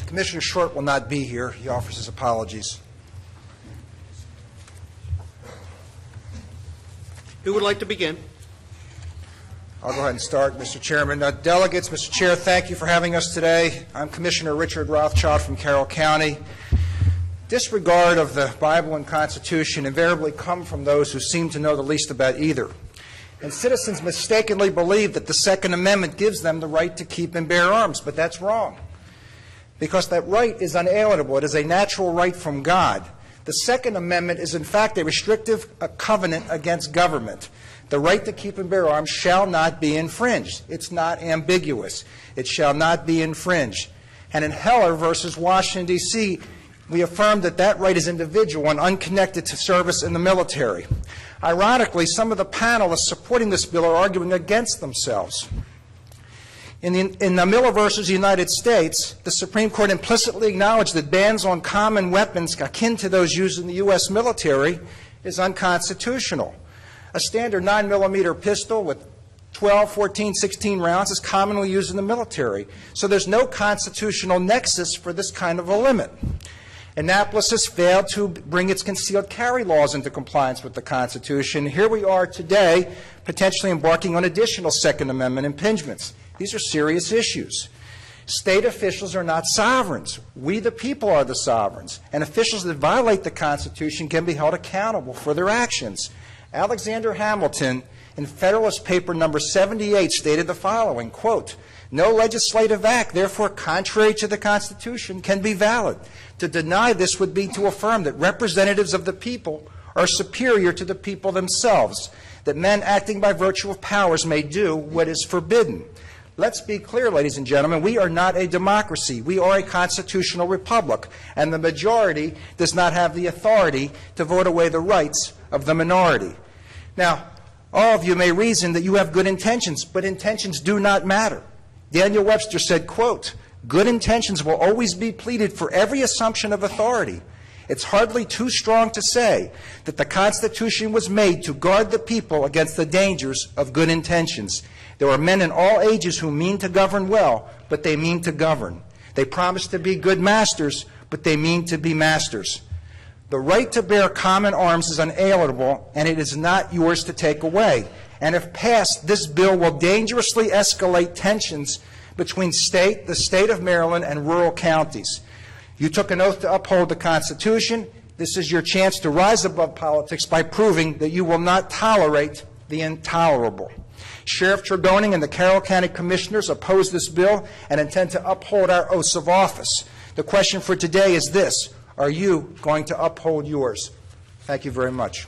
Commissioner Short will not be here. He offers his apologies. Who would like to begin? I'll go ahead and start, Mr. Chairman. Delegates, Mr. Chair, thank you for having us today. I'm Commissioner Richard Rothschild from Carroll County. Disregard of the Bible and Constitution invariably come from those who seem to know the least about either. And citizens mistakenly believe that the Second Amendment gives them the right to keep and bear arms, but that's wrong. Because that right is unalienable. It is a natural right from God. The Second Amendment is, in fact, a restrictive covenant against government. The right to keep and bear arms shall not be infringed. It's not ambiguous. It shall not be infringed. And in Heller versus Washington, D.C., we affirmed that that right is individual and unconnected to service in the military. Ironically, some of the panelists supporting this bill are arguing against themselves. In the Miller versus United States, the Supreme Court implicitly acknowledged that bans on common weapons akin to those used in the U.S. military is unconstitutional. A standard 9mm pistol with 12, 14, 16 rounds is commonly used in the military. So there's no constitutional nexus for this kind of a limit. Annapolis has failed to bring its concealed carry laws into compliance with the Constitution. Here we are today, potentially embarking on additional Second Amendment impingements. These are serious issues. State officials are not sovereigns. We, the people, are the sovereigns. And officials that violate the Constitution can be held accountable for their actions. Alexander Hamilton, in Federalist Paper number 78, stated the following, quote, "No legislative act, therefore contrary to the Constitution, can be valid. To deny this would be to affirm that representatives of the people are superior to the people themselves, that men acting by virtue of powers may do what is forbidden." Let's be clear, ladies and gentlemen, we are not a democracy. We are a constitutional republic, and the majority does not have the authority to vote away the rights of the minority. Now, all of you may reason that you have good intentions, but intentions do not matter. Daniel Webster said, quote, "Good intentions will always be pleaded for every assumption of authority. It's hardly too strong to say that the Constitution was made to guard the people against the dangers of good intentions. There are men in all ages who mean to govern well, but they mean to govern. They promise to be good masters, but they mean to be masters. The right to bear common arms is unalienable, and it is not yours to take away. And if passed, this bill will dangerously escalate tensions between the state of Maryland and rural counties. You took an oath to uphold the Constitution. This is your chance to rise above politics by proving that you will not tolerate the intolerable. Sheriff Tregoning and the Carroll County Commissioners oppose this bill and intend to uphold our oaths of office. The question for today is this: are you going to uphold yours? Thank you very much.